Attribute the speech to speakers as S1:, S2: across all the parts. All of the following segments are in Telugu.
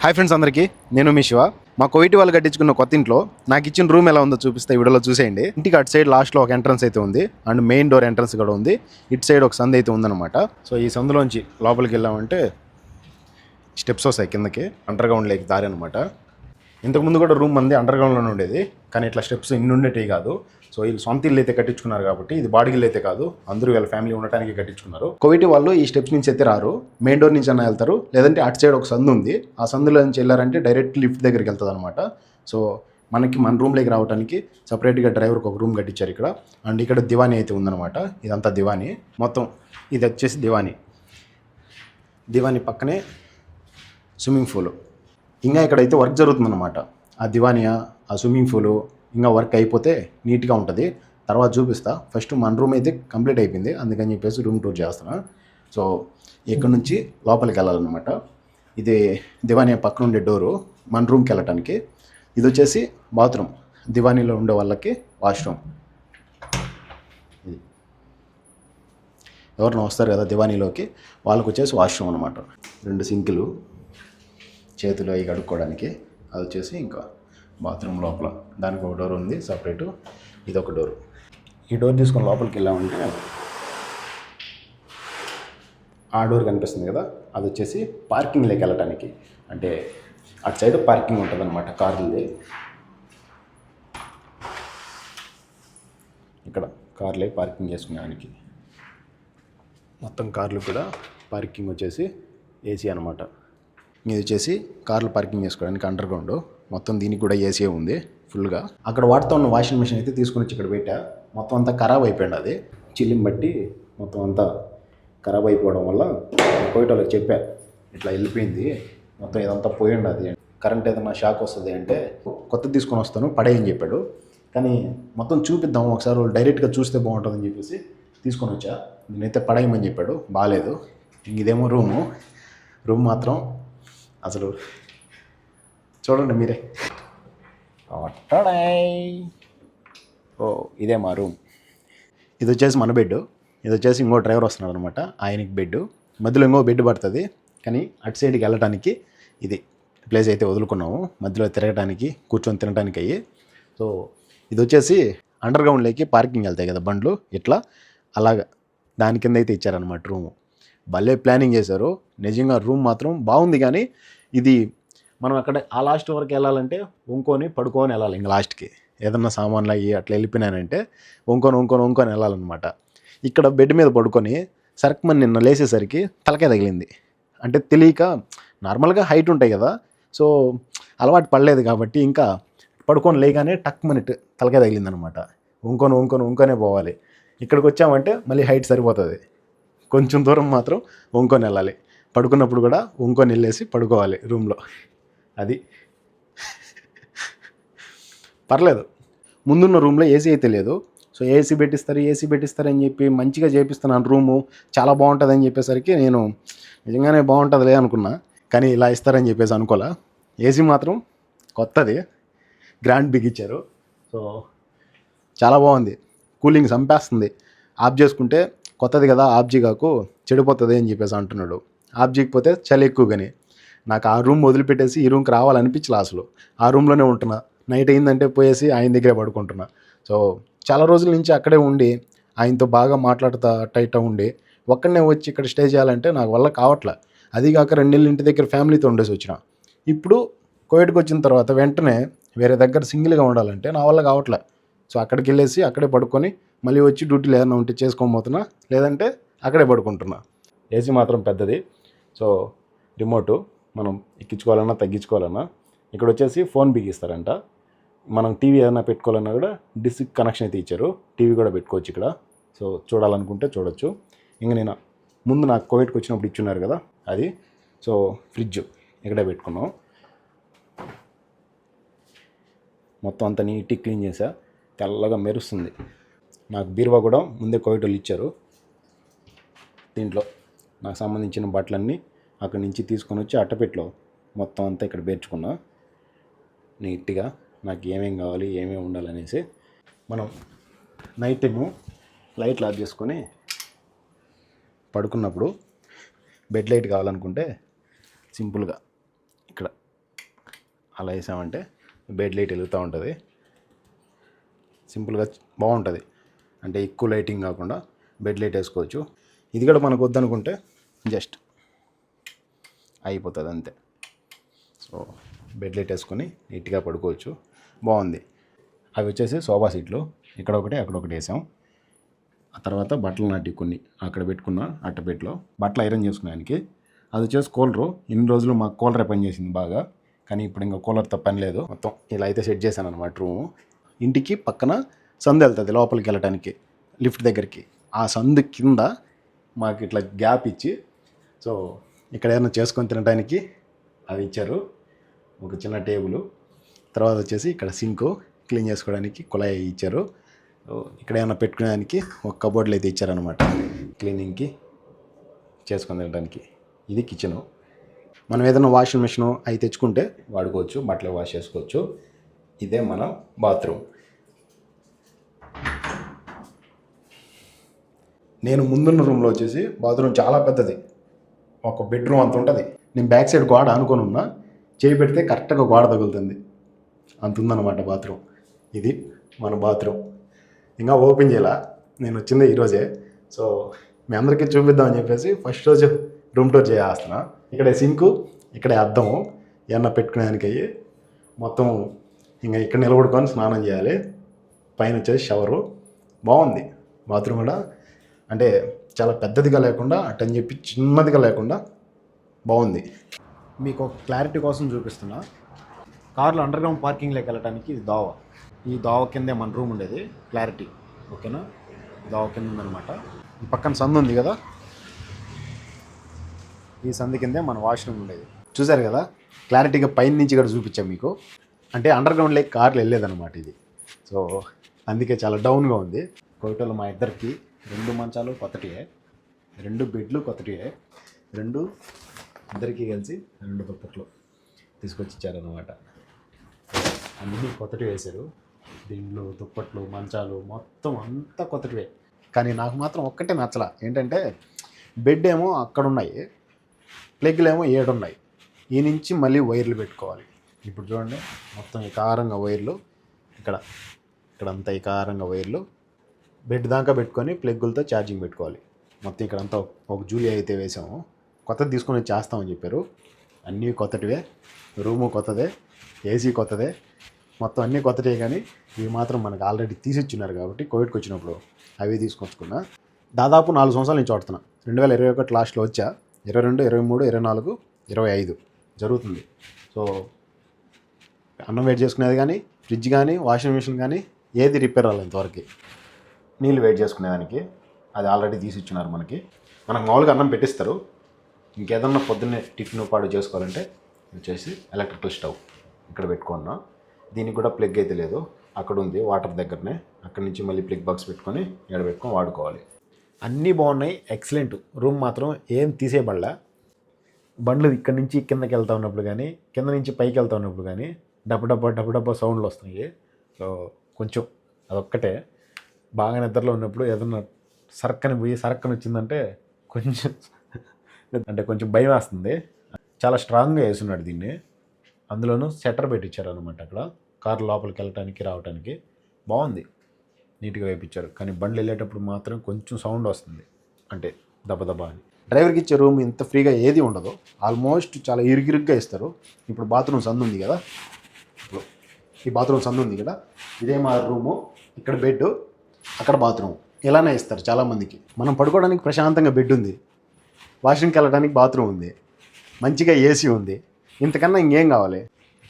S1: హాయ్ ఫ్రెండ్స్ అందరికీ, నేను మీ శివ. మా కోవిటి వాళ్ళు కట్టించుకున్న కొత్త ఇంట్లో నాకు ఇచ్చిన రూమ్ ఎలా ఉందో చూపిస్తే వీడియోలో చూసేయండి. ఇంటికి అటు సైడ్ లాస్ట్లో ఒక ఎంట్రన్స్ అయితే ఉంది అండ్ మెయిన్ డోర్ ఎంట్రన్స్ కూడా ఉంది. ఇటు సైడ్ ఒక సందు అయితే ఉందన్నమాట. సో ఈ సందులోంచి లోపలికి వెళ్ళామంటే స్టెప్స్ వస్తాయి కిందకి, అండర్గ్రౌండ్లోకి దారి అనమాట. ఇంతకుముందు కూడా రూమ్ మంది అండర్గ్రౌండ్లోనే ఉండేది, కానీ ఇట్లా స్టెప్స్ ఇన్ని ఉండేవి కాదు. సో వీళ్ళు సొంత ఇల్లు అయితే కట్టించుకున్నారు కాబట్టి ఇది బాడిగి ఇల్లు అయితే కాదు, అందరూ వీళ్ళ ఫ్యామిలీ ఉండటానికి కట్టించుకున్నారు. కోవిటి వాళ్ళు ఈ స్టెప్స్ నుంచి అయితే రారు, మెయిన్ డోర్ నుంచి అన్న వెళ్తారు, లేదంటే అటు సైడ్ ఒక సందు ఉంది, ఆ సందులో నుంచి వెళ్ళారంటే డైరెక్ట్ లిఫ్ట్ దగ్గరికి వెళ్తుంది అనమాట. సో మన రూమ్లోకి రావడానికి సపరేట్గా డ్రైవర్కి ఒక రూమ్ కట్టించారు ఇక్కడ. అండ్ ఇక్కడ దివానీ అయితే ఉందన్నమాట. ఇదంతా దివానీ మొత్తం. ఇది వచ్చేసి దివానీ పక్కనే స్విమ్మింగ్ పూల్. ఇంకా ఇక్కడైతే వర్క్ జరుగుతుందన్నమాట. ఆ దివానియా, ఆ స్విమ్మింగ్ పూలు ఇంకా వర్క్ అయిపోతే నీట్గా ఉంటుంది. తర్వాత చూపిస్తా. ఫస్ట్ మన రూమ్ అయితే కంప్లీట్ అయిపోయింది, అందుకని చెప్పేసి రూమ్ టూర్ చేస్తున్నా. సో ఇక్కడ నుంచి లోపలికి వెళ్ళాలన్నమాట. ఇది దివానియా పక్కన ఉండే డోరు మన రూమ్కి వెళ్ళటానికి. ఇది వచ్చేసి బాత్రూమ్, దివానీలో ఉండే వాళ్ళకి వాష్రూమ్. ఇది ఎవరినో వస్తారు కదా దివానీలోకి, వాళ్ళకి వచ్చేసి వాష్రూమ్ అనమాట. 2 సింకులు, చేతులు అవి కడుక్కోవడానికి. అది వచ్చేసి ఇంకా బాత్రూమ్ లోపల దానికి ఒక డోర్ ఉంది సపరేటు, ఇది ఒక డోర్. ఈ డోర్ తీసుకొని లోపలికి వెళ్ళామంటే ఆ డోర్ కనిపిస్తుంది కదా, అది వచ్చేసి పార్కింగ్లోకి వెళ్ళటానికి. అంటే అటు సైడ్ పార్కింగ్ ఉంటుంది అనమాట కార్లది. ఇక్కడ కార్లే పార్కింగ్ చేసుకునేదానికి. మొత్తం కార్లు కూడా పార్కింగ్ వచ్చేసి ఏసీ అనమాట. ఇది వచ్చేసి కార్లు పార్కింగ్ చేసుకోవడానికి అండర్గ్రౌండ్. మొత్తం దీనికి కూడా ఏసీ ఉంది ఫుల్గా. అక్కడ వాడుతూ ఉన్న వాషింగ్ మెషిన్ అయితే తీసుకొని వచ్చి ఇక్కడ పెట్టా. మొత్తం అంతా ఖరాబ్ అయిపోయింది. అది చిల్లిని బట్టి మొత్తం అంతా ఖరాబ్ అయిపోవడం వల్ల కోవిటి వాళ్ళకి చెప్పా, ఇట్లా వెళ్ళిపోయింది మొత్తం, ఇదంతా పోయింది. అది కరెంట్ ఏదైనా షాక్ వస్తుంది అంటే కొత్తది తీసుకొని వస్తాను పడేయని చెప్పాడు. కానీ మొత్తం చూపిద్దాం ఒకసారి, వాళ్ళు డైరెక్ట్గా చూస్తే బాగుంటుందని చెప్పేసి తీసుకొని వచ్చా. నేనైతే పడేయమని చెప్పాడు, బాగాలేదు. ఇదేమో రూమ్ మాత్రం అసలు చూడండి మీరే. ఓ ఇదే మా రూమ్. ఇది వచ్చేసి మన బెడ్. ఇది వచ్చేసి ఇంకో డ్రైవర్ వస్తున్నాడు అనమాట, ఆయనకి బెడ్. మధ్యలో ఇంకో బెడ్ పడుతుంది, కానీ అటు సైడ్కి వెళ్ళటానికి ఇది ప్లేస్ అయితే వదులుకున్నాము, మధ్యలో తిరగడానికి కూర్చొని తినడానికి అయ్యి. సో ఇది వచ్చేసి అండర్గ్రౌండ్లోకి పార్కింగ్ వెళ్తాయి కదా బండ్లు, ఇట్లా అలాగా దాని కింద అయితే ఇచ్చారనమాట రూము. భలే ప్లానింగ్ చేశారు నిజంగా. రూమ్ మాత్రం బాగుంది, కానీ ఇది మనం అక్కడ ఆ లాస్ట్ వరకు వెళ్ళాలంటే వంకొని పడుకొని వెళ్ళాలి. ఇంకా లాస్ట్కి ఏదన్నా సామాన్లు అయ్యి అట్లా వెళ్ళిపోయినానంటే వంకొని వెళ్ళాలన్నమాట. ఇక్కడ బెడ్ మీద పడుకొని సరక్మని నిన్న లేసేసరికి తలకాయ తగిలింది. అంటే తెలియక, నార్మల్గా హైట్ ఉంటాయి కదా, సో అలవాటు పడలేదు కాబట్టి ఇంకా పడుకొని లేగానే టక్ మినిట్ తలకాయ తగిలిందనమాట. వంకొనే పోవాలి. ఇక్కడికి వచ్చామంటే మళ్ళీ హైట్ సరిపోతుంది, కొంచెం దూరం మాత్రం వంకొని వెళ్ళాలి. పడుకున్నప్పుడు కూడా వంకొని వెళ్ళేసి పడుకోవాలి రూమ్లో. అది పర్లేదు. ముందున్న రూమ్లో ఏసీ అయితే లేదు. సో ఏసీ పెట్టిస్తారని చెప్పి మంచిగా చేపిస్తున్నాను, రూము చాలా బాగుంటుందని చెప్పేసరికి నేను నిజంగానే బాగుంటుందిలే అనుకున్నా. కానీ ఇలా ఇస్తారని చెప్పేసి అనుకోలే. ఏసీ మాత్రం కొత్తది, గ్రాండ్ బిగిచ్చారు. సో చాలా బాగుంది, కూలింగ్ చంపేస్తుంది. ఆఫ్ చేసుకుంటే కొత్తది కదా, ఆఫ్ చేయకు చెడిపోతుంది అని చెప్పేసి అంటున్నాడు. ఆఫ్ చేయకపోతే చలి ఎక్కువ. కానీ నాకు ఆ రూమ్ వదిలిపెట్టేసి ఈ రూమ్కి రావాలనిపించలే అసలు. ఆ రూమ్లోనే ఉంటున్నా, నైట్ అయిందంటే పోయేసి ఆయన దగ్గరే పడుకుంటున్నా. సో చాలా రోజుల నుంచి అక్కడే ఉండి ఆయనతో బాగా మాట్లాడుతా టైట్ ఉండి ఒక్కడనే వచ్చి ఇక్కడ స్టే చేయాలంటే నాకు వల్ల కావట్లే. అదిగాక 2 నెలలు ఇంటి దగ్గర ఫ్యామిలీతో ఉండేసి వచ్చిన. ఇప్పుడు కోవిడ్కి వచ్చిన తర్వాత వెంటనే వేరే దగ్గర సింగిల్గా ఉండాలంటే నా వల్ల కావట్లే. సో అక్కడికి వెళ్ళేసి అక్కడే పడుకొని మళ్ళీ వచ్చి డ్యూటీలు ఏదైనా ఉంటే చేసుకోబోతున్నా, లేదంటే అక్కడే పడుకుంటున్నా. ఏసీ మాత్రం పెద్దది. సో రిమోటు మనం ఎక్కించుకోవాలన్నా తగ్గించుకోవాలన్నా ఇక్కడ వచ్చేసి ఫోన్ బిగిస్తారంట. మనం టీవీ ఏదైనా పెట్టుకోవాలన్నా కూడా డిస్క్ కనెక్షన్ అయితే ఇచ్చారు, టీవీ కూడా పెట్టుకోవచ్చు ఇక్కడ. సో చూడాలనుకుంటే చూడొచ్చు. ఇంకా నేను ముందు నాకు కోవిడ్కి వచ్చినప్పుడు ఇచ్చున్నారు కదా అది. సో ఫ్రిడ్జ్ ఇక్కడే పెట్టుకున్నాం. మొత్తం అంతా నీట్గా క్లీన్ చేసా, తెల్లగా మెరుస్తుంది. నాకు బీరువా కూడా ముందే కోవిడ్ వాళ్ళు ఇచ్చారు. దీంట్లో నాకు సంబంధించిన బట్టలన్నీ అక్కడి నుంచి తీసుకొని వచ్చి అట్టపెట్లో మొత్తం అంతా ఇక్కడ పేర్చుకున్నా నీట్గా. నాకు ఏమేం కావాలి, ఏమేమి ఉండాలనేసి. మనం నైట్ టైము లైట్లు ఆఫ్ చేసుకొని పడుకున్నప్పుడు బెడ్ లైట్ కావాలనుకుంటే సింపుల్గా ఇక్కడ అలా వేసామంటే బెడ్ లైట్ వెలుగుతూ ఉంటుంది. సింపుల్గా బాగుంటుంది. అంటే ఎక్కువ లైటింగ్ కాకుండా బెడ్ లైట్ వేసుకోవచ్చు. ఇది కూడా మనకు వద్దనుకుంటే జస్ట్ అయిపోతుంది అంతే. సో బెడ్ లైట్ వేసుకొని నీట్గా పడుకోవచ్చు. బాగుంది. అవి వచ్చేసి సోఫా సీట్లు ఇక్కడ ఒకటి అక్కడ ఒకటి వేసాం. ఆ తర్వాత బట్టలు నాటి కొన్ని అక్కడ పెట్టుకున్న అట్టపెట్లో బట్టలు ఐరన్ చేసుకున్నానికి. అది వచ్చేసి కూలరు. ఇన్ని రోజులు మాకు కూలరే పని చేసింది బాగా, కానీ ఇప్పుడు ఇంకా కూలర్తో పని లేదు. మొత్తం ఇలా అయితే సెట్ చేశాను అనమాట రూము. ఇంటికి పక్కన సందు వెళ్తుంది లోపలికి వెళ్ళటానికి లిఫ్ట్ దగ్గరికి. ఆ సందు కింద మాకు ఇట్లా గ్యాప్ ఇచ్చి, సో ఇక్కడ ఏమైనా చేసుకొని తినడానికి అవి ఇచ్చారు. ఒక చిన్న టేబుల్, తర్వాత వచ్చేసి ఇక్కడ సింకు క్లీన్ చేసుకోవడానికి కుళాయి ఇచ్చారు. ఇక్కడ ఏమైనా పెట్టుకోవడానికి ఒక కబోర్డ్లు అయితే ఇచ్చారనమాట క్లీనింగ్కి చేసుకొని తినడానికి. ఇది కిచెను. మనం ఏదైనా వాషింగ్ మిషన్ అవి తెచ్చుకుంటే వాడుకోవచ్చు, బట్టలు వాష్ చేసుకోవచ్చు. ఇదే మన బాత్రూమ్. నేను ముందున్న రూమ్లో వచ్చేసి బాత్రూమ్ చాలా పెద్దది, ఒక బెడ్రూమ్ అంత ఉంటుంది. నేను బ్యాక్ సైడ్ గోడ అనుకొని ఉన్నా, చేయి పెడితే కరెక్ట్గా గోడ తగులుతుంది, అంత ఉందన్నమాట బాత్రూమ్. ఇది మన బాత్రూమ్. ఇంకా ఓపెన్ చేయాల, నేను వచ్చింది ఈరోజే. సో మీ అందరికీ చూపిద్దామని చెప్పేసి ఫస్ట్ రోజు రూమ్ టూర్ చేస్తున్నా. ఇక్కడే సింకు, ఇక్కడే అద్దము, ఏమన్నా పెట్టుకునేదానికి అయ్యి మొత్తం. ఇంకా ఇక్కడ నిలబడుకొని స్నానం చేయాలి. పైన వచ్చేసి షవరు. బాగుంది బాత్రూమ్ కూడా. అంటే చాలా పెద్దదిగా లేకుండా అటని చెప్పి చిన్నదిగా లేకుండా బాగుంది. మీకు ఒక క్లారిటీ కోసం చూపిస్తున్నా. కార్లో అండర్ గ్రౌండ్ పార్కింగ్లోకి వెళ్ళడానికి ఇది దోవ. ఈ దోవ కిందే మన రూమ్ ఉండేది. క్లారిటీ ఓకేనా? దోవ కింద ఉందనమాట. ఈ పక్కన సందు ఉంది కదా, ఈ సందు కిందే మన వాష్రూమ్ ఉండేది. చూసారు కదా క్లారిటీగా పైన నుంచి కూడా చూపించాం మీకు. అంటే అండర్ గ్రౌండ్లోకి కార్లు వెళ్ళేదన్నమాట ఇది. సో అందుకే చాలా డౌన్గా ఉంది. కోవిటలో మా ఇద్దరికి 2 మంచాలు కొత్తటివే, 2 బెడ్లు కొత్తటివే, ఇద్దరికి కలిసి 2 దుప్పట్లు తీసుకొచ్చి ఇచ్చారనమాట. అన్నీ కొత్తటి వేశారు. దీంట్లో దుప్పట్లు, మంచాలు మొత్తం అంతా కొత్తటివే. కానీ నాకు మాత్రం ఒక్కటే నచ్చల. ఏంటంటే బెడ్ ఏమో అక్కడ ఉన్నాయి, ప్లగ్లు ఏమో 7 ఉన్నాయి. ఈ నుంచి మళ్ళీ వైర్లు పెట్టుకోవాలి. ఇప్పుడు చూడండి మొత్తం ఇకారంగా వైర్లు, ఇక్కడంతా ఇకారంగా వైర్లు బెడ్ దాకా పెట్టుకొని ప్లగ్గులతో ఛార్జింగ్ పెట్టుకోవాలి. మొత్తం ఇక్కడంతా ఒక జూలియా అయితే వేసాము. కొత్తది తీసుకొని చేస్తామని చెప్పారు. అన్నీ కొత్తటివే, రూము కొత్తదే, ఏసీ కొత్తదే, మొత్తం అన్నీ కొత్తటే. కానీ ఇవి మాత్రం మనకు ఆల్రెడీ తీసిచ్చున్నారు కాబట్టి కోవిడ్కి వచ్చినప్పుడు అవి తీసుకొచ్చుకున్నా. దాదాపు 4 సంవత్సరాల నుంచి వాడుతున్నా. 2021 లాస్ట్లో వచ్చా, 22, 23, 24, 25 జరుగుతుంది. సో అన్నం వెయిట్ చేసుకునేది కానీ, ఫ్రిడ్జ్ కానీ, వాషింగ్ మిషన్ కానీ ఏది రిపేర్ అవ్వాలి ఇంతవరకు. నీళ్ళు వెయిట్ చేసుకునేదానికి అది ఆల్రెడీ తీసిచ్చున్నారు మనకి. మనకు మామూలుగా అన్నం పెట్టిస్తారు. ఇంకేదన్నా పొద్దున్నే టిఫిన్ పాడు చేసుకోవాలంటే వచ్చేసి ఎలక్ట్రికల్ స్టవ్ ఇక్కడ పెట్టుకున్నా. దీనికి కూడా ప్లగ్ అయితే లేదు, అక్కడ ఉంది వాటర్ దగ్గరనే. అక్కడి నుంచి మళ్ళీ ప్లగ్ బాక్స్ పెట్టుకొని ఎక్కడ పెట్టుకొని వాడుకోవాలి. అన్నీ బాగున్నాయి, ఎక్సలెంట్. రూమ్ మాత్రం ఏం తీసేయబడలే. బండ్లు ఇక్కడ నుంచి కిందకి వెళ్తూ ఉన్నప్పుడు కానీ, కింద నుంచి పైకి వెళ్తూ ఉన్నప్పుడు కానీ డబ్బా సౌండ్లు వస్తున్నాయి. సో కొంచెం అదొక్కటే. బాగా నిద్రలో ఉన్నప్పుడు ఏదన్నా సరక్కని వచ్చిందంటే కొంచెం భయం వేస్తుంది. చాలా స్ట్రాంగ్గా వేస్తున్నాడు దీన్ని. అందులోనూ షట్టర్ పెట్టించారు అనమాట. అక్కడ కారు లోపలికి వెళ్ళటానికి రావడానికి బాగుంది, నీట్గా వేయించారు. కానీ బండ్లు వెళ్ళేటప్పుడు మాత్రం కొంచెం సౌండ్ వస్తుంది, అంటే దెబ్బ అని. డ్రైవర్కి ఇచ్చే రూమ్ ఇంత ఫ్రీగా ఏది ఉండదు. ఆల్మోస్ట్ చాలా ఇరుగ్గా ఇస్తారు. ఇప్పుడు బాత్రూమ్ సందు ఉంది కదా, ఈ బాత్రూమ్ సందు ఉంది కదా, ఇదే మా రూము. ఇక్కడ బెడ్, అక్కడ బాత్రూమ్. ఇలానే ఇస్తారు చాలామందికి. మనం పడుకోవడానికి ప్రశాంతంగా బెడ్ ఉంది, వాష్రూమ్కి వెళ్ళడానికి బాత్రూమ్ ఉంది, మంచిగా ఏసీ ఉంది. ఇంతకన్నా ఇంకేం కావాలి?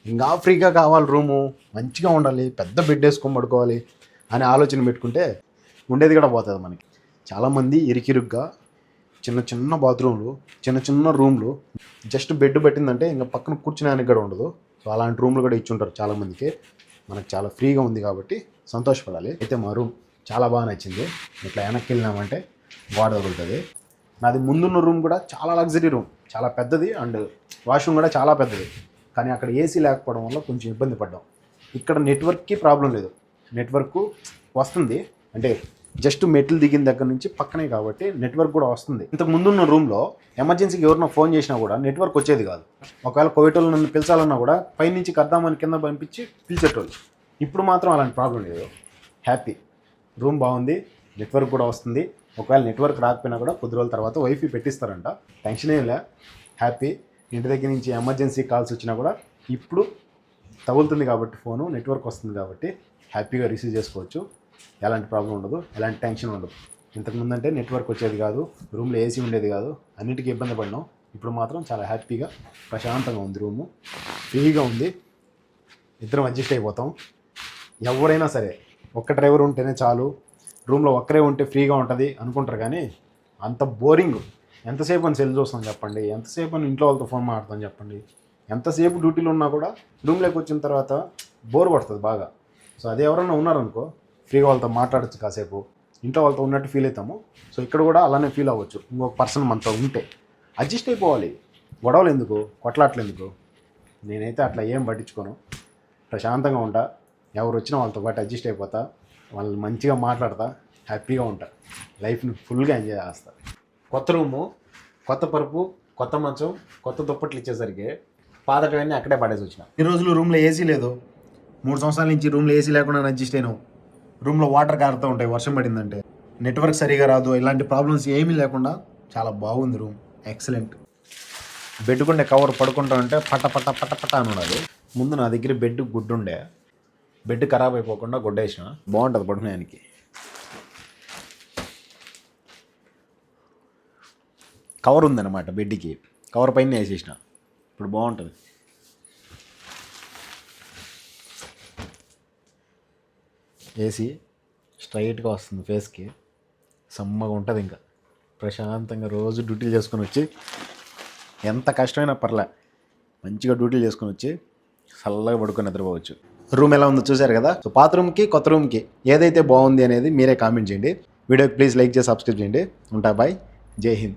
S1: ఇంకా ఫ్రీగా కావాలి రూము, మంచిగా ఉండాలి, పెద్ద బెడ్ వేసుకొని పడుకోవాలి అనే ఆలోచన పెట్టుకుంటే ఉండేది కూడా పోతుంది మనకి. చాలామంది ఇరుగ్గా చిన్న బాత్రూమ్లు, చిన్న రూమ్లు, జస్ట్ బెడ్ పెట్టిందంటే ఇంకా పక్కన కూర్చునేదానికి కూడా ఉండదు. సో అలాంటి రూమ్లు కూడా ఇచ్చుంటారు చాలామందికి. మనకు చాలా ఫ్రీగా ఉంది కాబట్టి సంతోషపడాలి. అయితే మా రూమ్ చాలా బాగా నచ్చింది. ఇట్లా వెనక్కి వెళ్ళినామంటే గోడ తగులుతుంది. నాది ముందున్న రూమ్ కూడా చాలా లగ్జరీ రూమ్, చాలా పెద్దది, అండ్ వాష్రూమ్ కూడా చాలా పెద్దది. కానీ అక్కడ ఏసీ లేకపోవడం వల్ల కొంచెం ఇబ్బంది పడ్డాం. ఇక్కడ నెట్వర్క్కి ప్రాబ్లం లేదు, నెట్వర్క్ వస్తుంది. అంటే జస్ట్ మెట్లు దిగిన దగ్గర నుంచి పక్కనే కాబట్టి నెట్వర్క్ కూడా వస్తుంది. ఇంతకు ముందున్న రూమ్లో ఎమర్జెన్సీకి ఎవరైనా ఫోన్ చేసినా కూడా నెట్వర్క్ వచ్చేది కాదు. ఒకవేళ కోవిటోళ్ళు నన్ను పిలిచాలన్నా కూడా పైనుంచి కద్దామని కింద పంపించి పిలిచేటోళ్ళు. ఇప్పుడు మాత్రం అలాంటి ప్రాబ్లం లేదు. హ్యాపీ, రూమ్ బాగుంది, నెట్వర్క్ కూడా వస్తుంది. ఒకవేళ నెట్వర్క్ రాకపోయినా కూడా కొద్ది రోజుల తర్వాత వైఫై పెట్టిస్తారంట. టెన్షన్ ఏం లే, హ్యాపీ. ఇంటి దగ్గర నుంచి ఎమర్జెన్సీ కాల్స్ వచ్చినా కూడా ఇప్పుడు తగులుతుంది కాబట్టి ఫోను, నెట్వర్క్ వస్తుంది కాబట్టి హ్యాపీగా రిసీవ్ చేసుకోవచ్చు. ఎలాంటి ప్రాబ్లం ఉండదు, ఎలాంటి టెన్షన్ ఉండదు. ఇంతకుముందు అంటే నెట్వర్క్ వచ్చేది కాదు, రూమ్లో ఏసీ ఉండేది కాదు, అన్నిటికీ ఇబ్బంది పడినాం. ఇప్పుడు మాత్రం చాలా హ్యాపీగా ప్రశాంతంగా ఉంది, రూము ఫ్రీగా ఉంది. ఇద్దరం అడ్జస్ట్ అయిపోతాం. ఎవరైనా సరే ఒక్క డ్రైవర్ ఉంటేనే చాలు, రూమ్లో ఒక్కరే ఉంటే ఫ్రీగా ఉంటుంది అనుకుంటారు. కానీ అంత బోరింగ్. ఎంతసేపు అని సెల్ చూస్తాం చెప్పండి, ఎంతసేపు అని ఇంట్లో వాళ్ళతో ఫోన్ మాట్లాడతాం చెప్పండి. ఎంతసేపు డ్యూటీలో ఉన్నా కూడా రూమ్లోకి వచ్చిన తర్వాత బోర్ కొడుతుంది బాగా. సో అదే ఎవరైనా ఉన్నారనుకో ఫ్రీగా వాళ్ళతో మాట్లాడచ్చు కాసేపు, ఇంట్లో వాళ్ళతో ఉన్నట్టు ఫీల్ అవుతాము. సో ఇక్కడ కూడా అలానే ఫీల్ అవ్వచ్చు. ఇంకొక పర్సన్ మనతో ఉంటే అడ్జస్ట్ అయిపోవాలి. గొడవలు ఎందుకు, కొట్లాట్లు ఎందుకు. నేనైతే అట్లా ఏం పట్టించుకోను, ప్రశాంతంగా ఉంటా. ఎవరు వచ్చినా వాళ్ళతో పాటు అడ్జస్ట్ అయిపోతా, వాళ్ళని మంచిగా మాట్లాడతా, హ్యాపీగా ఉంటా, లైఫ్ని ఫుల్గా ఎంజాయ్ చేస్తా. కొత్త రూము, కొత్త పరుపు, కొత్త మంచం, కొత్త దుప్పట్లు ఇచ్చేసరికి పాతటవన్నీ అక్కడే పడేసి వచ్చిన. ఈ రోజులు రూమ్లో ఏసీ లేదు. 3 సంవత్సరాల నుంచి రూమ్లో ఏసీ లేకుండా అడ్జస్ట్ అయినాం. రూమ్లో వాటర్ కారుతూ ఉంటాయి వర్షం పడిందంటే, నెట్వర్క్ సరిగా రాదు, ఇలాంటి ప్రాబ్లమ్స్ ఏమీ లేకుండా చాలా బాగుంది రూమ్, ఎక్సలెంట్. బెడ్ కొండే కవర్ పడుకుంటా ఉంటే పట్ట పట్ట పట్ట పట్ట అని ఉన్నది. ముందు నా దగ్గర బెడ్ గుడ్డు ఉండే, బెడ్ ఖరాబ్ అయిపోకుండా గుడ్డ వేసిన, బాగుంటుంది పడుకునేదానికి. కవర్ ఉందన్నమాట బెడ్కి, కవర్ పైన వేసేసిన, ఇప్పుడు బాగుంటుంది. ఏసీ స్ట్రైట్గా వస్తుంది ఫేస్కి, సమ్మగా ఉంటుంది. ఇంకా ప్రశాంతంగా రోజు డ్యూటీలు చేసుకొని వచ్చి, ఎంత కష్టమైనా పర్లే, మంచిగా డ్యూటీలు చేసుకొని వచ్చి చల్లగా పడుకొని నిద్రపోవచ్చు. రూమ్ ఎలా ఉందో చూశారు కదా. సో పాత రూమ్కి కొత్త రూమ్కి ఏదైతే బాగుంది అనేది మీరే కామెంట్ చేయండి. వీడియోకి ప్లీజ్ లైక్ చేసి సబ్స్క్రైబ్ చేయండి. ఉంటా, బాయ్, జై హింద్.